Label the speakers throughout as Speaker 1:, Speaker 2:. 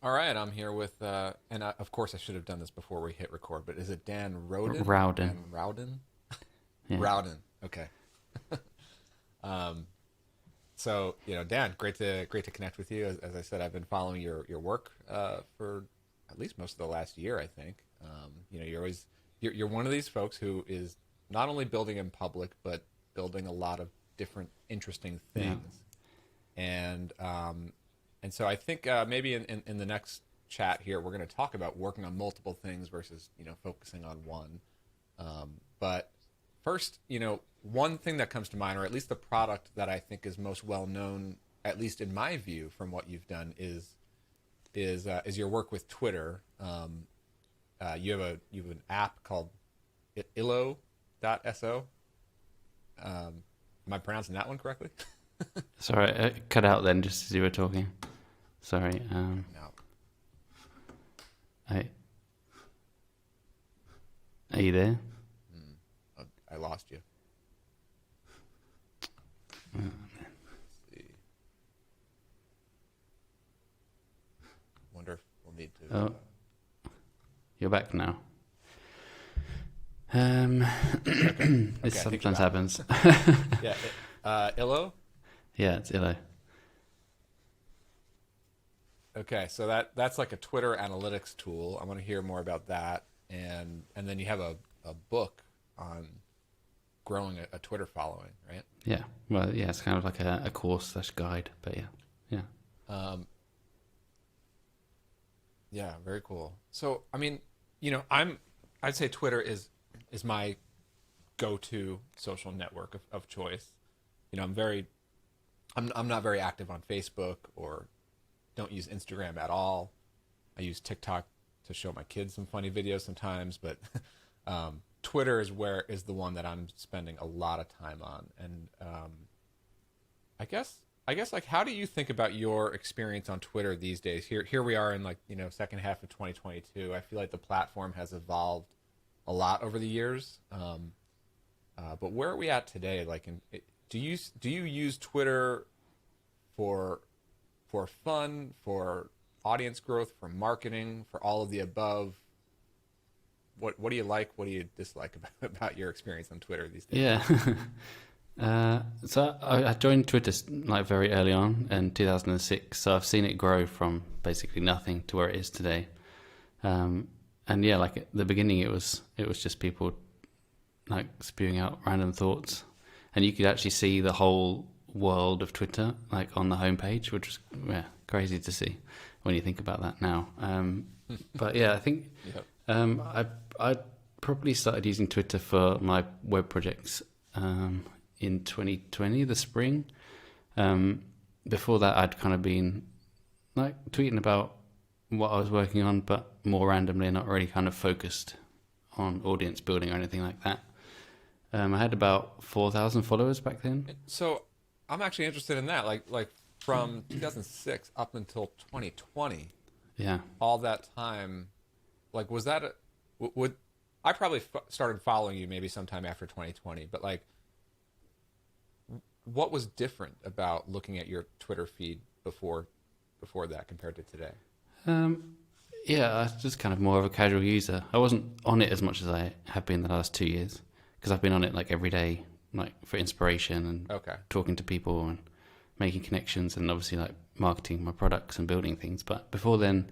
Speaker 1: All right, I'm here with, of course I should have done this before we hit record, but is it Dan Rowden?
Speaker 2: Rowden.
Speaker 1: Dan Rowden?
Speaker 2: Yeah.
Speaker 1: Rowden. Okay. Um, Dan, great to connect with you. As I said, I've been following your work for at least most of the last year, I think. You're one of these folks who is not only building in public, but building a lot of different interesting
Speaker 2: Yeah.
Speaker 1: things. And so I think maybe in the next chat here we're going to talk about working on multiple things versus focusing on one. But first, one thing that comes to mind, or at least the product that I think is most well known, at least in my view, from what you've done, is your work with Twitter. You have an app called illo.so. Am I pronouncing that one correctly?
Speaker 2: Sorry, cut out then just as you were talking. Sorry.
Speaker 1: No.
Speaker 2: I, are you there?
Speaker 1: I lost you. Let's see. Wonder if we'll need to.
Speaker 2: Oh, you're back now.
Speaker 1: Okay.
Speaker 2: This
Speaker 1: I think
Speaker 2: sometimes
Speaker 1: you're back.
Speaker 2: happens.
Speaker 1: Yeah. Illo.
Speaker 2: Yeah, it's Illo.
Speaker 1: Okay, so that's like a Twitter analytics tool. I want to hear more about that, and then you have a book on growing a Twitter following, right?
Speaker 2: Yeah. Well, yeah, it's kind of like a course/guide, but yeah. Yeah.
Speaker 1: Um, yeah, very cool. So, I mean, I'd say Twitter is my go-to social network of choice. I'm not very active on Facebook or don't use Instagram at all. I use TikTok to show my kids some funny videos sometimes, but Twitter is the one that I'm spending a lot of time on. And I guess like how do you think about your experience on Twitter these days? Here we are in second half of 2022. I feel like the platform has evolved a lot over the years. But where are we at today? Do you use Twitter for fun, for audience growth, for marketing, for all of the above? What do you like? What do you dislike about your experience on Twitter these days?
Speaker 2: Yeah. So I joined Twitter like very early on in 2006. So I've seen it grow from basically nothing to where it is today. And yeah, like at the beginning, it was just people like spewing out random thoughts, and you could actually see the whole world of Twitter like on the homepage, which was crazy to see when you think about that now. But yeah, I think
Speaker 1: Yep.
Speaker 2: I probably started using Twitter for my web projects in 2020, the spring. Before that, I'd kind of been like tweeting about what I was working on, but more randomly, not really kind of focused on audience building or anything like that. I had about 4,000 followers back then.
Speaker 1: So I'm actually interested in that. Like from 2006 up until 2020,
Speaker 2: Yeah.
Speaker 1: all that time, like was that would I probably started following you maybe sometime after 2020, but like what was different about looking at your Twitter feed before that compared to today?
Speaker 2: Yeah, I was just kind of more of a casual user. I wasn't on it as much as I have been the last 2 years because I've been on it like every day, like for inspiration and
Speaker 1: Okay.
Speaker 2: talking to people and making connections and obviously like marketing my products and building things. But before then,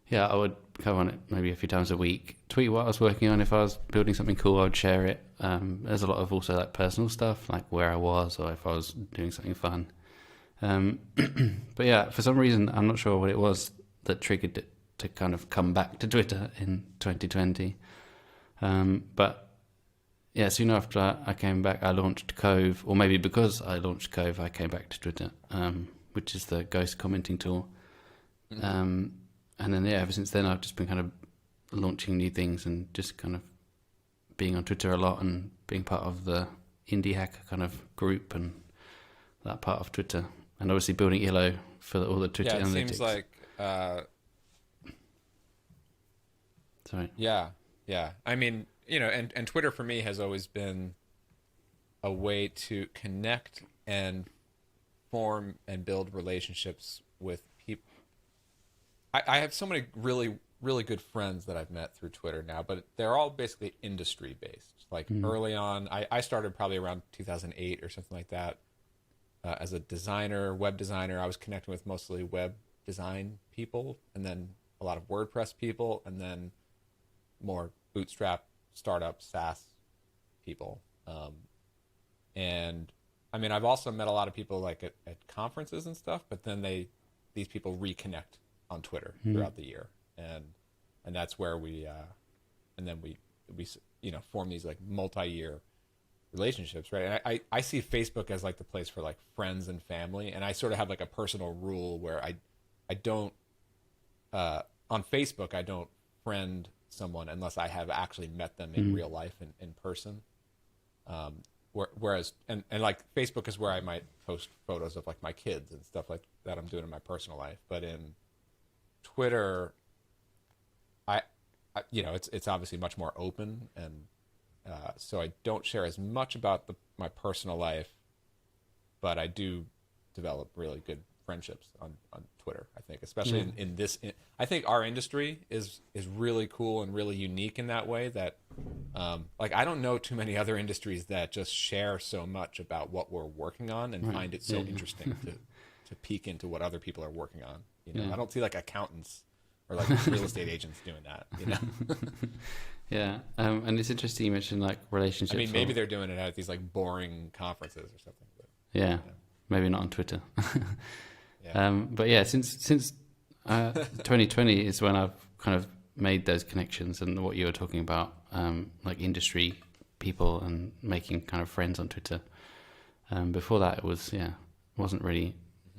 Speaker 2: yeah, I would go on it maybe a few times a week, tweet what I was working on. If I was building something cool, I would share it. There's a lot of also like personal stuff, like where I was or if I was doing something fun. But yeah, for some reason, I'm not sure what it was that triggered it to kind of come back to Twitter in 2020. But yeah, soon after I came back, I launched Cove, or maybe because I launched Cove, I came back to Twitter, which is the ghost commenting tool. And then, yeah, ever since then, I've just been kind of launching new things and just kind of being on Twitter a lot and being part of the indie hacker kind of group and that part of Twitter. And obviously building Illo for all the Twitter
Speaker 1: Yeah, it
Speaker 2: analytics.
Speaker 1: seems like
Speaker 2: Sorry.
Speaker 1: yeah. I mean, and Twitter for me has always been a way to connect and form and build relationships with people. I have so many really, really good friends that I've met through Twitter now, but they're all basically industry based. Like early on, I started probably around 2008 or something like that. As a designer, web designer, I was connecting with mostly web design people, and then a lot of WordPress people, and then more bootstrap startup SaaS people. And I mean, I've also met a lot of people like at conferences and stuff, but then these people reconnect on Twitter throughout the year, and that's where and then we form these like multi-year relationships, right? And I see Facebook as like the place for like friends and family, and I sort of have like a personal rule where I don't on Facebook I don't friend someone unless I have actually met them in real life in person. Whereas and like Facebook is where I might post photos of like my kids and stuff like that I'm doing in my personal life, but in Twitter, I it's obviously much more open, and so I don't share as much about my personal life, but I do develop really good friendships on Twitter. I think, especially in this, I think our industry is really cool and really unique in that way. That like I don't know too many other industries that just share so much about what we're working on and find it so interesting to peek into what other people are working on. I don't see like accountants or like real estate agents doing that.
Speaker 2: Yeah, and it's interesting you mentioned like relationships.
Speaker 1: I mean, maybe they're doing it at these like boring conferences or something. But,
Speaker 2: yeah, maybe not on Twitter.
Speaker 1: Yeah.
Speaker 2: But yeah, since 2020 is when I've kind of made those connections, and what you were talking about, like industry people and making kind of friends on Twitter. Before that, it wasn't really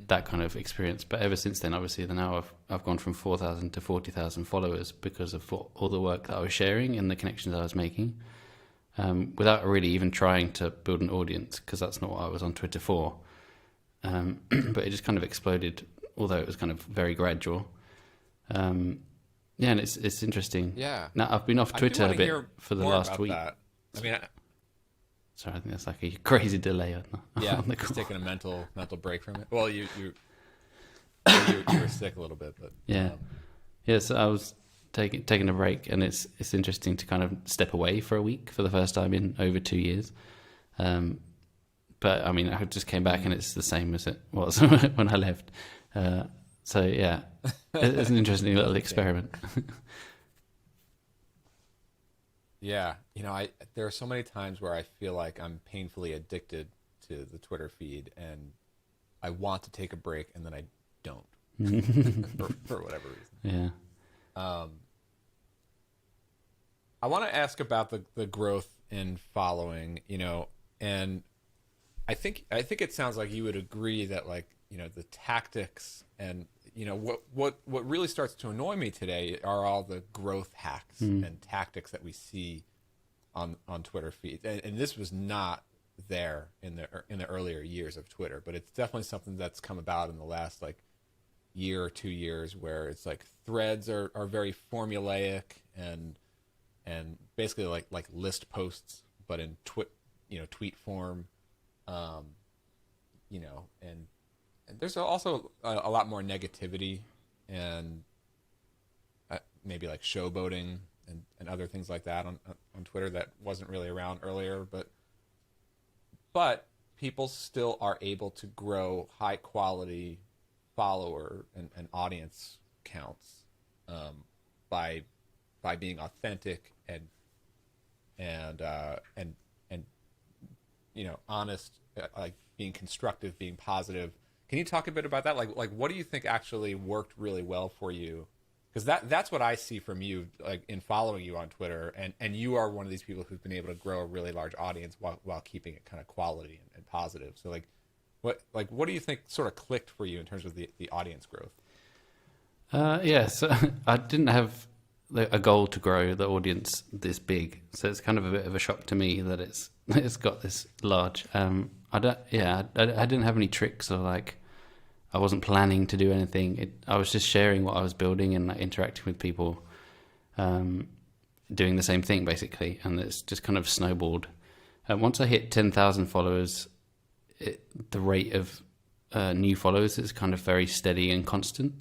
Speaker 2: that kind of experience. But ever since then, obviously, now I've gone from 4,000 to 40,000 followers because of all the work that I was sharing and the connections I was making, without really even trying to build an audience, because that's not what I was on Twitter for. But it just kind of exploded, although it was kind of very gradual. And it's interesting.
Speaker 1: Yeah.
Speaker 2: Now I've been off Twitter a bit for the last week.
Speaker 1: That. I mean,
Speaker 2: sorry, I think that's like a crazy delay on the call.
Speaker 1: Just taking a mental break from it. Well, you were sick a little bit, but
Speaker 2: So I was taking a break, and it's interesting to kind of step away for a week for the first time in over 2 years. But I mean, I just came back and it's the same as it was when I left. So yeah, it's an interesting little experiment.
Speaker 1: Yeah, there are so many times where I feel like I'm painfully addicted to the Twitter feed, and I want to take a break, and then I don't for whatever reason.
Speaker 2: Yeah.
Speaker 1: I want to ask about the growth in following, and I think it sounds like you would agree that like, the tactics and, what really starts to annoy me today are all the growth hacks and tactics that we see on Twitter feeds. And this was not there in the earlier years of Twitter, but it's definitely something that's come about in the last like year or 2 years, where it's like threads are very formulaic and basically like list posts, but in tweet form. And there's also a lot more negativity and maybe like showboating and other things like that on Twitter that wasn't really around earlier, but people still are able to grow high quality follower and audience counts by being authentic and honest, like being constructive, being positive. Can you talk a bit about that? Like what do you think actually worked really well for you? Because that's what I see from you, like in following you on Twitter, and you are one of these people who's been able to grow a really large audience while keeping it kind of quality and positive. So what do you think sort of clicked for you in terms of the audience growth?
Speaker 2: So I didn't have a goal to grow the audience this big, so it's kind of a bit of a shock to me that it's got this large. I didn't have any tricks, or like I wasn't planning to do anything. I was just sharing what I was building and like interacting with people, doing the same thing basically, and it's just kind of snowballed. Once I hit 10,000 followers, the rate of new followers is kind of very steady and constant.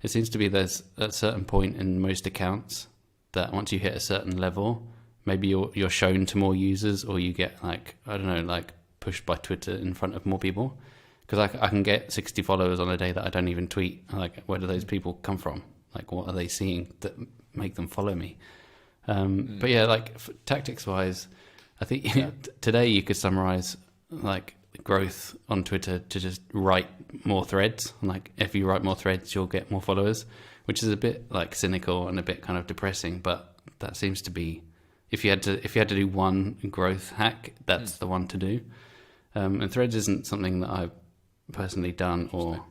Speaker 2: it seems to be there's a certain point in most accounts that once you hit a certain level, maybe you're shown to more users, or you get like, I don't know, like pushed by Twitter in front of more people. Because I can get 60 followers on a day that I don't even tweet. Like, where do those people come from? Like, what are they seeing that make them follow me? But yeah, like tactics wise, I think today you could summarize like growth on Twitter to just write more threads. Like, if you write more threads, you'll get more followers, which is a bit like cynical and a bit kind of depressing. But that seems to be, if you had to do one growth hack, that's the one to do. And threads isn't something that I've personally done or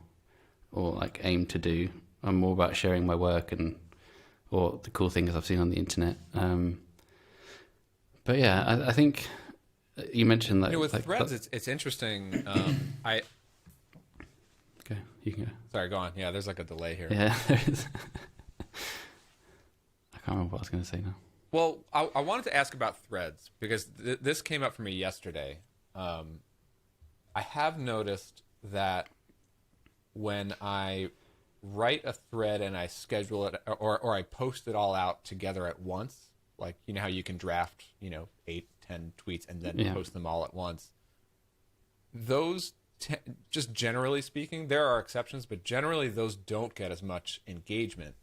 Speaker 2: like aim to do. I'm more about sharing my work or the cool things I've seen on the internet. But yeah, I think you mentioned that
Speaker 1: with threads, it's interesting. Okay,
Speaker 2: you can go.
Speaker 1: Sorry, go on. Yeah, there's like a delay here.
Speaker 2: Yeah, there is. I can't remember what I was going to say now.
Speaker 1: Well, I wanted to ask about threads because this came up for me yesterday. I have noticed that when I write a thread and I schedule it or I post it all out together at once, like, you know how you can draft, 8, 10 tweets and then post them all at once. Those, just generally speaking, there are exceptions, but generally those don't get as much engagement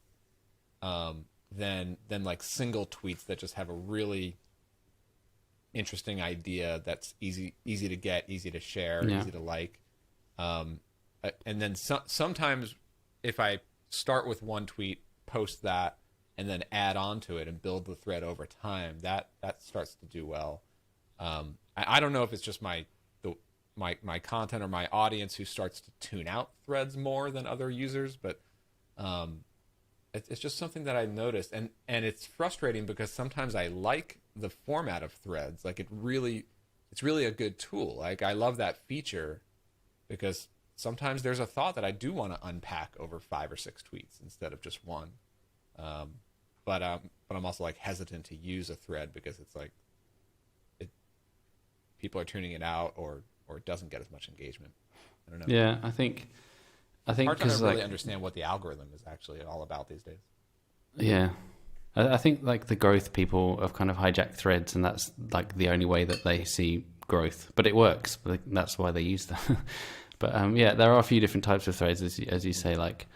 Speaker 1: than like single tweets that just have a really interesting idea that's easy to get, easy to share, easy to like. And then sometimes if I start with one tweet, post that, and then add on to it and build the thread over time, that starts to do well. I don't know if it's just my content or my audience who starts to tune out threads more than other users, but it's just something that I noticed, and it's frustrating because sometimes I like the format of threads. Like, it's really a good tool. Like, I love that feature because sometimes there's a thought that I do want to unpack over 5 or 6 tweets instead of just one. But I'm also like hesitant to use a thread because it's like people are tuning it out or it doesn't get as much engagement. I don't know.
Speaker 2: Yeah, I think
Speaker 1: hard to really understand what the algorithm is actually all about these days.
Speaker 2: Yeah. I think like the growth people have kind of hijacked threads, and that's like the only way that they see growth. But it works. But that's why they use them. But yeah, there are a few different types of threads, as you say. Like,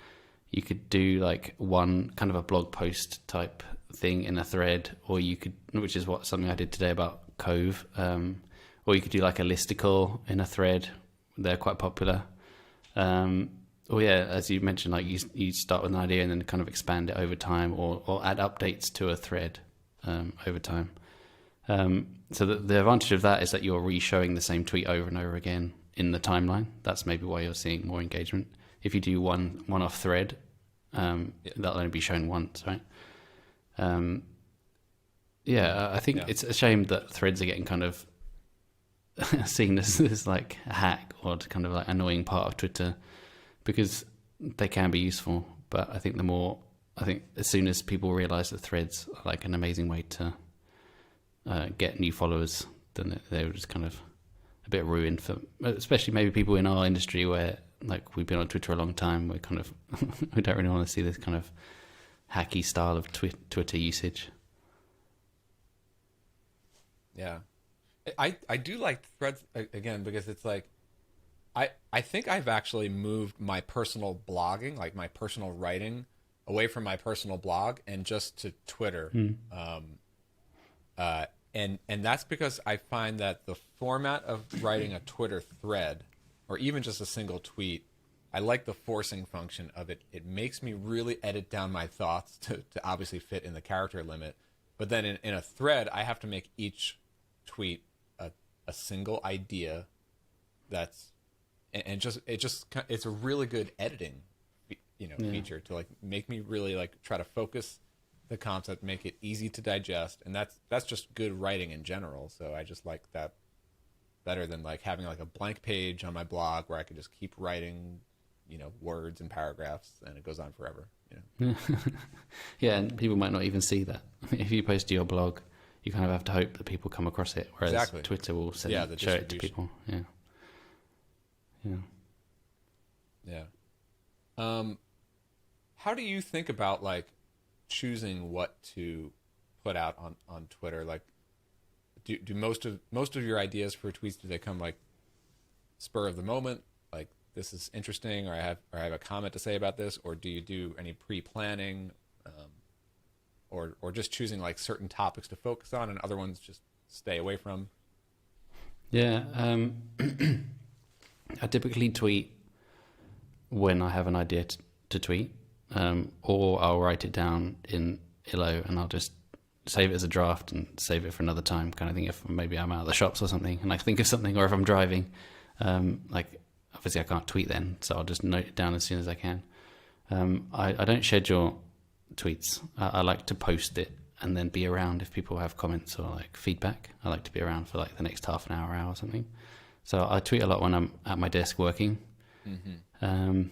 Speaker 2: you could do like one kind of a blog post type thing in a thread, or you could, which is something I did today about Cove, or you could do like a listicle in a thread. They're quite popular. Or yeah, as you mentioned, like you start with an idea and then kind of expand it over time, or add updates to a thread over time. So the advantage of that is that you're re-showing the same tweet over and over again in the timeline. That's maybe why you're seeing more engagement. If you do one-off thread, that'll only be shown once, right? Yeah, I think it's a shame that threads are getting kind of seen as this like hack or kind of like annoying part of Twitter, because they can be useful. But I think as soon as people realize that threads are like an amazing way to get new followers, then they were just kind of a bit ruined for, especially maybe people in our industry where like we've been on Twitter a long time. We kind of we don't really want to see this kind of hacky style of Twitter usage.
Speaker 1: Yeah, I do like threads again because it's like I think I've actually moved my personal blogging, like my personal writing, away from my personal blog and just to Twitter. And that's because I find that the format of writing a Twitter thread, or even just a single tweet, I like the forcing function of it. It makes me really edit down my thoughts to obviously fit in the character limit. But then in a thread, I have to make each tweet a single idea that's, and it's a really good editing, feature to like make me really like try to focus the concept, make it easy to digest, and that's just good writing in general. So I just like that better than like having like a blank page on my blog where I can just keep writing, words and paragraphs, and it goes on forever.
Speaker 2: Yeah, and people might not even see that. If you post to your blog, you kind of have to hope that people come across it, whereas Twitter will show it to people. Yeah.
Speaker 1: how do you think about like choosing what to put out on Twitter? Like, do most of your ideas for tweets, do they come like spur of the moment, like this is interesting, or I have a comment to say about this, or do you do any pre-planning, or just choosing like certain topics to focus on and other ones just stay away from?
Speaker 2: Yeah, I typically tweet when I have an idea to tweet, or I'll write it down in Illo and I'll just save it as a draft and save it for another time, kind of thing. If maybe I'm out of the shops or something and I think of something, or if I'm driving, like obviously I can't tweet then, so I'll just note it down as soon as I can. I don't schedule tweets. I like to post it and then be around if people have comments or like feedback. I like to be around for like the next half an hour or something. So I tweet a lot when I'm at my desk working. Mm-hmm.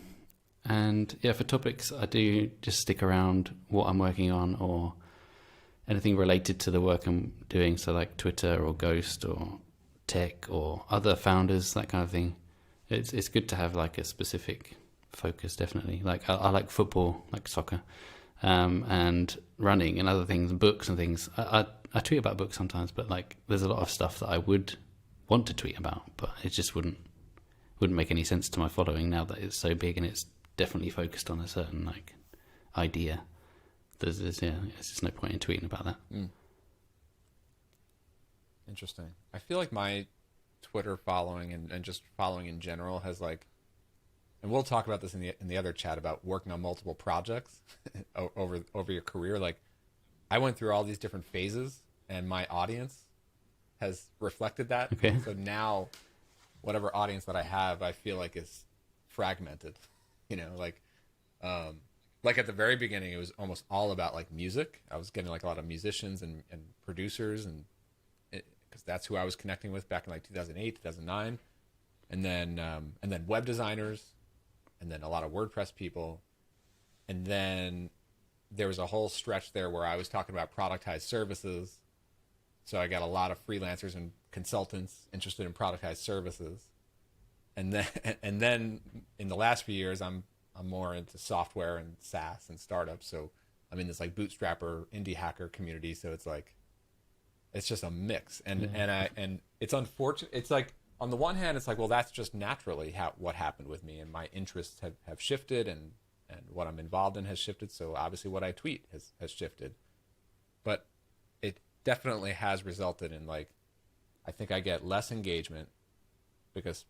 Speaker 2: And yeah, for topics, I do just stick around what I'm working on or anything related to the work I'm doing. So like Twitter or Ghost or tech or other founders, that kind of thing. It's good to have like a specific focus, definitely. Like I like football, like soccer, and running and other things, books and things. I tweet about books sometimes, but like there's a lot of stuff that I would want to tweet about, but it just wouldn't make any sense to my following now that it's so big and it's definitely focused on a certain like idea. There's just no point in tweeting about that.
Speaker 1: Interesting. I feel like my Twitter following and just following in general has like, and we'll talk about this in the other chat about working on multiple projects over your career. Like, I went through all these different phases, and my audience has reflected that.
Speaker 2: Okay.
Speaker 1: So now, whatever audience that I have, I feel like is fragmented. You know, like at the very beginning, it was almost all about like music. I was getting like a lot of musicians and producers, and because that's who I was connecting with back in like 2008, 2009, and then web designers, and then a lot of WordPress people, and then there was a whole stretch there where I was talking about productized services. So I got a lot of freelancers and consultants interested in productized services, and then in the last few years, I'm more into software and SaaS and startups. So I'm in this like bootstrapper indie hacker community. So it's like, it's just a mix, and it's unfortunate. It's like, on the one hand, it's like, well, that's just naturally what happened with me, and my interests have shifted, and what I'm involved in has shifted. So obviously, what I tweet has shifted, but it definitely has resulted in like, I think I get less engagement because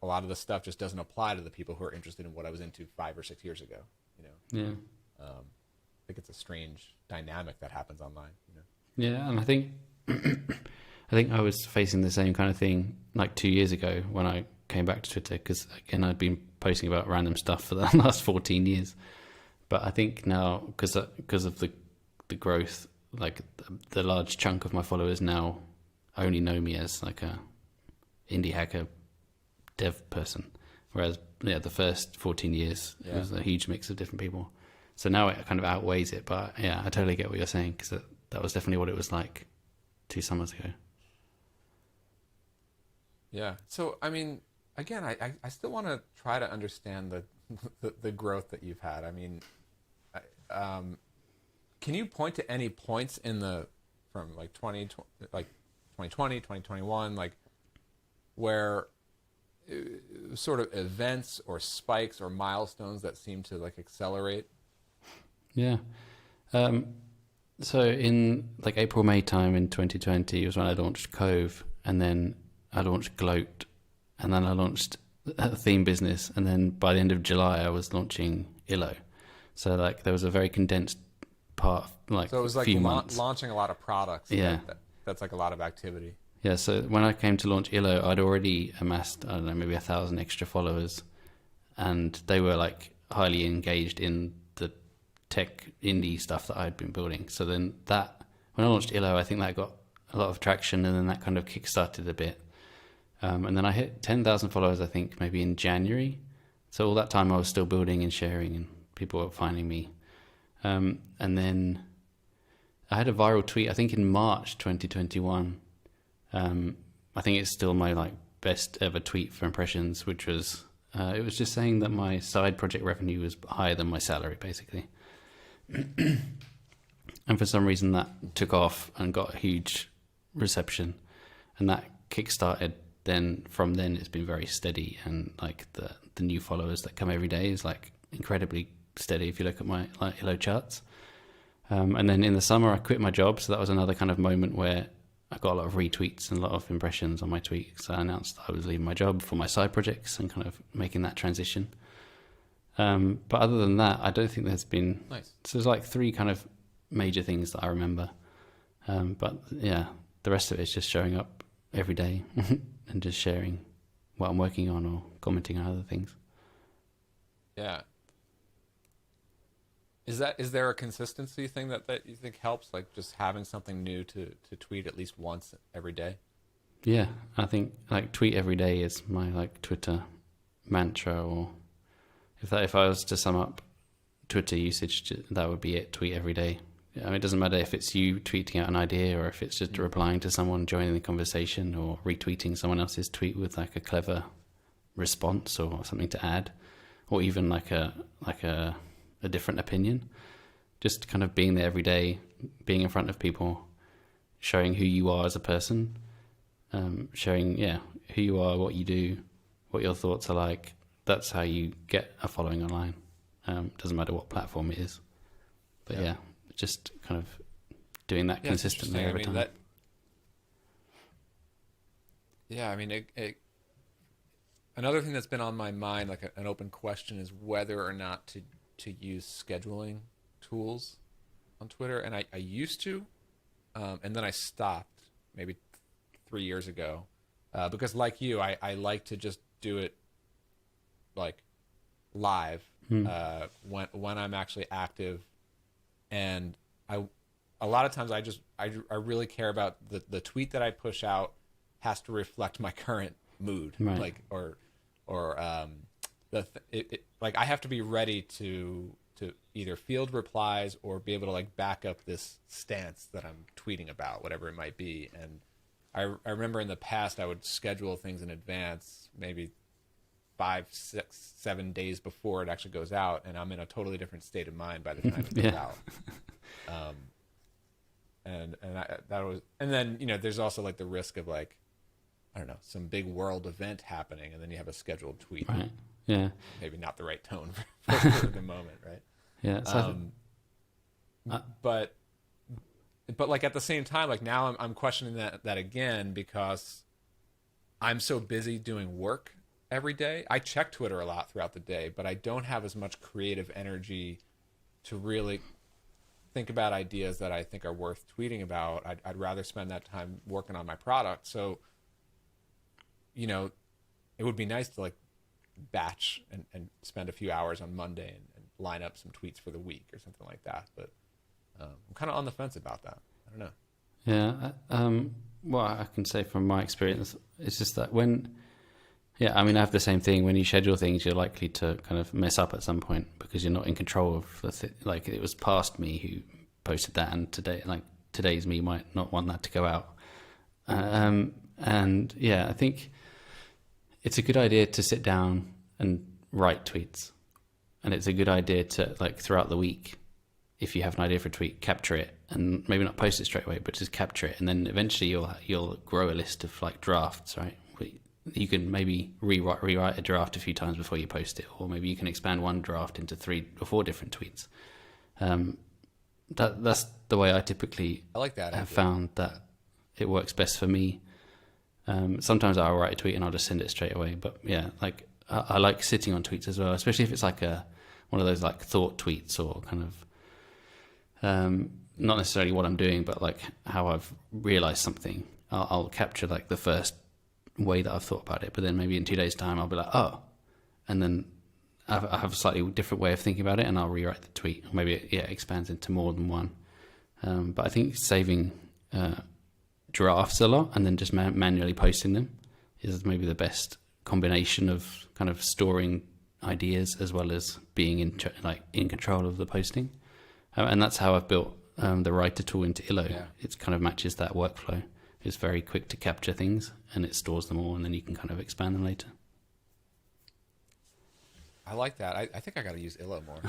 Speaker 1: a lot of the stuff just doesn't apply to the people who are interested in what I was into 5 or 6 years ago. You know,
Speaker 2: Yeah.
Speaker 1: I think it's a strange dynamic that happens online. You know.
Speaker 2: Yeah, and I think I was facing the same kind of thing like 2 years ago when I came back to Twitter, because again I'd been posting about random stuff for the last 14 years. But I think now, because of the growth, like the large chunk of my followers now only know me as like a indie hacker dev person, whereas the first 14 years it was a huge mix of different people. So now it kind of outweighs it. But yeah, I totally get what you're saying, because that was definitely what it was like 2 summers ago.
Speaker 1: Yeah. So, I mean, again, I still want to try to understand the growth that you've had. I mean, can you point to any points from like 2020, 2021, like where sort of events or spikes or milestones that seem to like accelerate?
Speaker 2: Yeah. So in like April, May time in 2020 was when I launched Cove, and then I launched Gloat, and then I launched a theme business, and then by the end of July I was launching Illo. So like there was a very condensed part, like
Speaker 1: so it was like
Speaker 2: few months.
Speaker 1: Launching a lot of products.
Speaker 2: Yeah,
Speaker 1: that's like a lot of activity.
Speaker 2: Yeah. So when I came to launch Illo, I'd already amassed, I don't know, maybe 1,000 extra followers, and they were like highly engaged in the tech indie stuff that I'd been building. So then when I launched Illo, I think that got a lot of traction, and then that kind of kickstarted a bit. And then I hit 10,000 followers, I think, maybe in January. So all that time I was still building and sharing, and people were finding me. And then I had a viral tweet, I think in March 2021. I think it's still my like best ever tweet for impressions, which was It was just saying that my side project revenue was higher than my salary, basically. And for some reason that took off and got a huge reception, and that kickstarted. Then from then it's been very steady, and like the new followers that come every day is like incredibly steady if you look at my like Hello charts. And then in the summer I quit my job, so that was another kind of moment where I got a lot of retweets and a lot of impressions on my tweet. So I announced I was leaving my job for my side projects and kind of making that transition. But other than that, I don't think there's been...
Speaker 1: Nice.
Speaker 2: So there's like 3 kind of major things that I remember. But yeah, the rest of it is just showing up every day and just sharing what I'm working on or commenting on other things.
Speaker 1: Yeah. Is there a consistency thing that you think helps, like just having something new to tweet at least once every day?
Speaker 2: Yeah, I think like tweet every day is my like Twitter mantra, or if I was to sum up Twitter usage, that would be it. Tweet every day. I mean, it doesn't matter if it's you tweeting out an idea or if it's just replying to someone, joining the conversation, or retweeting someone else's tweet with like a clever response or something to add, or even like a different opinion. Just kind of being there every day, being in front of people, showing who you are as a person, showing who you are, what you do, what your thoughts are like. That's how you get a following online. Doesn't matter what platform it is, but yeah, just kind of doing that consistently over time.
Speaker 1: Another thing that's been on my mind, like an open question, is whether or not to use scheduling tools on Twitter. And I used to, and then I stopped maybe 3 years ago, because like you, I like to just do it like live when I'm actually active. And a lot of times I really care about the tweet that I push out has to reflect my current mood,
Speaker 2: right.
Speaker 1: Like like I have to be ready to either field replies or be able to like back up this stance that I'm tweeting about, whatever it might be. And I remember in the past I would schedule things in advance, maybe 5, 6, 7 days before it actually goes out, and I'm in a totally different state of mind by the time it goes out. And then there's also like the risk of like, I don't know, some big world event happening, and then you have a scheduled tweet.
Speaker 2: Right. Yeah.
Speaker 1: Maybe not the right tone for the moment, right?
Speaker 2: Yeah. So
Speaker 1: but like at the same time, like now I'm questioning that again, because I'm so busy doing work every day. I check Twitter a lot throughout the day, but I don't have as much creative energy to really think about ideas that I think are worth tweeting about. I'd rather spend that time working on my product. So, it would be nice to like batch and spend a few hours on Monday and line up some tweets for the week or something like that. But I'm kind of on the fence about that. I don't know.
Speaker 2: Yeah. What I can say from my experience is just that I have the same thing. When you schedule things, you're likely to kind of mess up at some point because you're not in control of like it was past me who posted that, and today's me might not want that to go out. And yeah, I think it's a good idea to sit down and write tweets, and it's a good idea to like throughout the week, if you have an idea for a tweet, capture it, and maybe not post it straight away, but just capture it, and then eventually you'll grow a list of like drafts, right? You can maybe rewrite a draft a few times before you post it, or maybe you can expand one draft into 3 or 4 different tweets. That's the way I typically have found that it works best for me. Sometimes I'll write a tweet and I'll just send it straight away. But yeah, like I like sitting on tweets as well, especially if it's like one of those like thought tweets, or kind of not necessarily what I'm doing, but like how I've realized something. I'll capture like the first way that I've thought about it, but then maybe in 2 days' time I'll be like, oh, and then I have a slightly different way of thinking about it, and I'll rewrite the tweet, or maybe it expands into more than one. But I think saving drafts a lot and then just manually posting them is maybe the best combination of kind of storing ideas as well as being in control of the posting. And that's how I've built the writer tool into Illo. Yeah. It kind of matches that workflow. It's very quick to capture things, and it stores them all, and then you can kind of expand them later.
Speaker 1: I like that. I think I got to use Illo more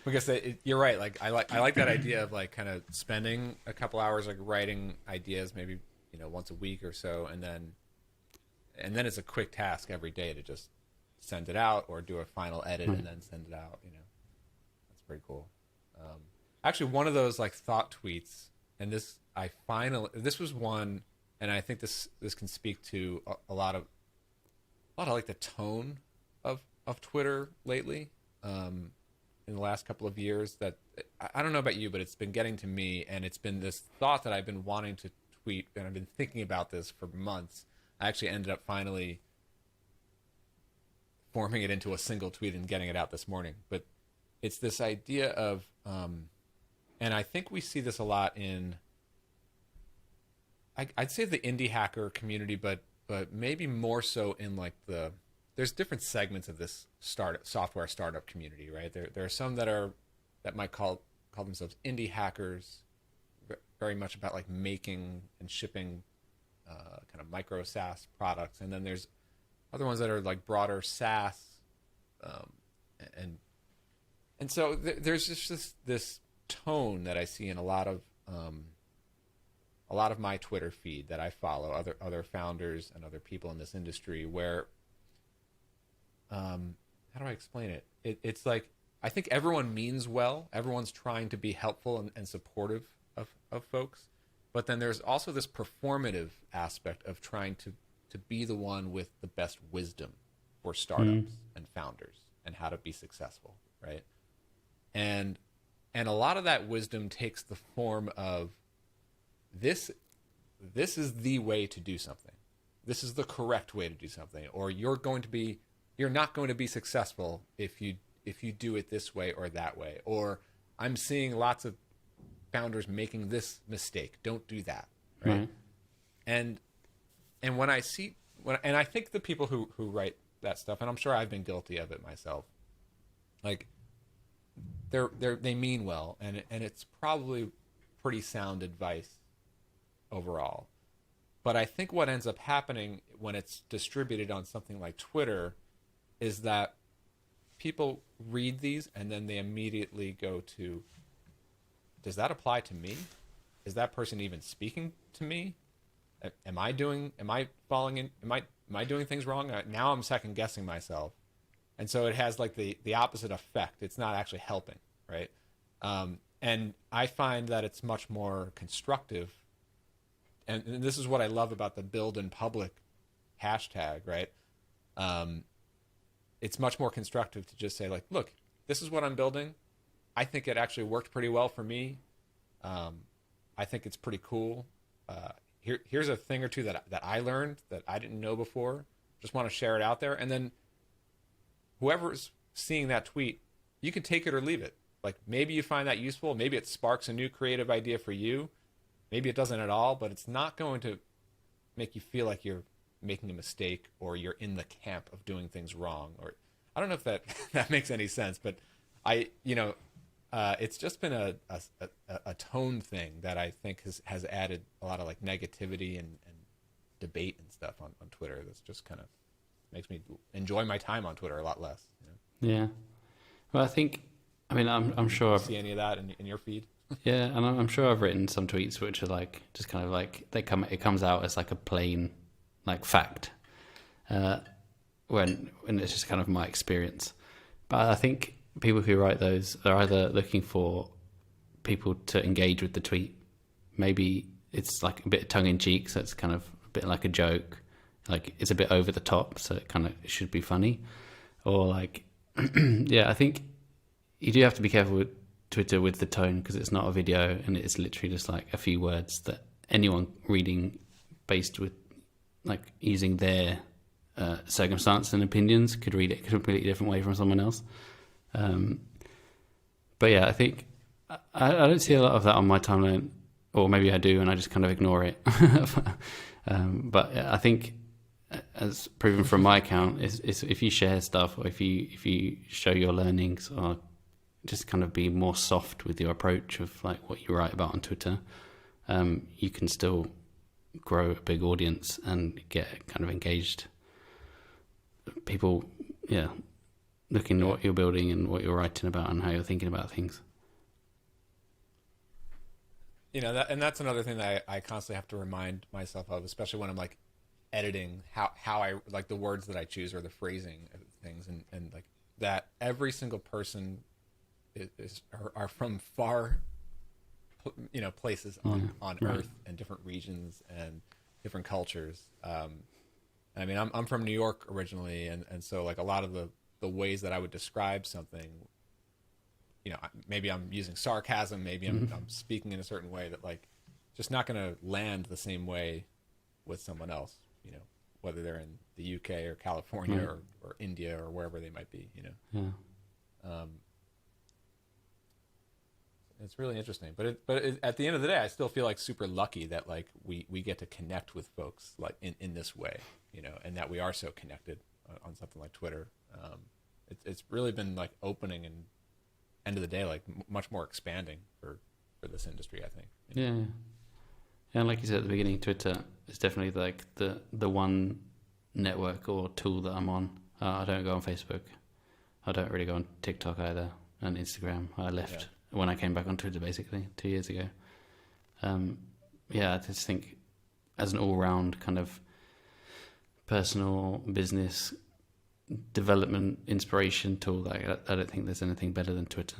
Speaker 1: because you're right. Like I like that idea of like kind of spending a couple hours like writing ideas, maybe once a week or so, and then it's a quick task every day to just send it out or do a final edit and then send it out. That's pretty cool. Actually, one of those like thought tweets, and this was one, and I think this can speak to a lot of like the tone of Twitter lately, in the last couple of years. That I don't know about you, but it's been getting to me, and it's been this thought that I've been wanting to tweet, and I've been thinking about this for months. I actually ended up finally forming it into a single tweet and getting it out this morning. But it's this idea of, and I think we see this a lot in, I'd say the indie hacker community, but maybe more so in like there's different segments of this software startup community, right? There are some that might call themselves indie hackers, very much about like making and shipping kind of micro SaaS products, and then there's other ones that are like broader SaaS, and so there's just this tone that I see in a lot of my Twitter feed that I follow other founders and other people in this industry, where how do I explain it? It's like I think everyone means well, everyone's trying to be helpful and supportive of folks, but then there's also this performative aspect of trying to be the one with the best wisdom for startups and founders and how to be successful, right? And a lot of that wisdom takes the form of this is the way to do something. This is the correct way to do something, or you're not going to be successful if you do it this way or that way, or I'm seeing lots of founders making this mistake. Don't do that, right? And when I see and I think the people who write that stuff, and I'm sure I've been guilty of it myself, like they mean well, and it's probably pretty sound advice overall. But I think what ends up happening when it's distributed on something like Twitter is that people read these and then they immediately go to, does that apply to me? Is that person even speaking to me? Am I doing things wrong? Now I'm second guessing myself. And so it has like the opposite effect. It's not actually helping, right? And I find that it's much more constructive. And this is what I love about the build in public hashtag, right? It's much more constructive to just say like, look, this is what I'm building. I think it actually worked pretty well for me. I think it's pretty cool. Here's a thing or two that I learned that I didn't know before. Just want to share it out there. And then whoever's seeing that tweet, you can take it or leave it. Like maybe you find that useful. Maybe it sparks a new creative idea for you. Maybe it doesn't at all, but it's not going to make you feel like you're making a mistake or you're in the camp of doing things wrong. Or I don't know if that makes any sense, but it's just been a tone thing that I think has added a lot of like negativity and debate and stuff on Twitter. That's just kind of makes me enjoy my time on Twitter a lot less.
Speaker 2: Yeah. Well, I'm sure
Speaker 1: See any of that in your feed?
Speaker 2: Yeah, and I'm sure I've written some tweets which are like just kind of like it comes out as like a plain like fact, when it's just kind of my experience. But I think people who write those are either looking for people to engage with the tweet. Maybe it's like a bit tongue in cheek, so it's kind of a bit like a joke, like it's a bit over the top, so it should be funny, or like yeah, I think you do have to be careful with Twitter with the tone, because it's not a video and it's literally just like a few words that anyone reading based with like using their circumstance and opinions could read it a completely different way from someone else. But yeah, I think I don't see a lot of that on my timeline, or maybe I do and I just kind of ignore it. But I think, as proven from my account, is if you share stuff, or if you show your learnings, or just kind of be more soft with your approach of like what you write about on Twitter, you can still grow a big audience and get kind of engaged people. Yeah, looking at what you're building and what you're writing about and how you're thinking about things.
Speaker 1: And that's another thing that I constantly have to remind myself of, especially when I'm like editing, how I like the words that I choose or the phrasing of things, and like that every single person are from far, places on Earth and different regions and different cultures. I mean, I'm from New York originally, and so like a lot of the ways that I would describe something, maybe I'm using sarcasm, maybe I'm speaking in a certain way that like just not going to land the same way with someone else, whether they're in the UK or California or India or wherever they might be, It's really interesting, but at the end of the day, I still feel like super lucky that like we get to connect with folks like in this way, and that we are so connected on something like Twitter. It's really been like opening and end of the day, like much more expanding for this industry, I think.
Speaker 2: Yeah. And like you said at the beginning, Twitter is definitely like the one network or tool that I'm on. I don't go on Facebook. I don't really go on TikTok either, and Instagram. I left when I came back on Twitter basically 2 years ago. I just think as an all-round kind of personal business development inspiration tool, like I don't think there's anything better than Twitter.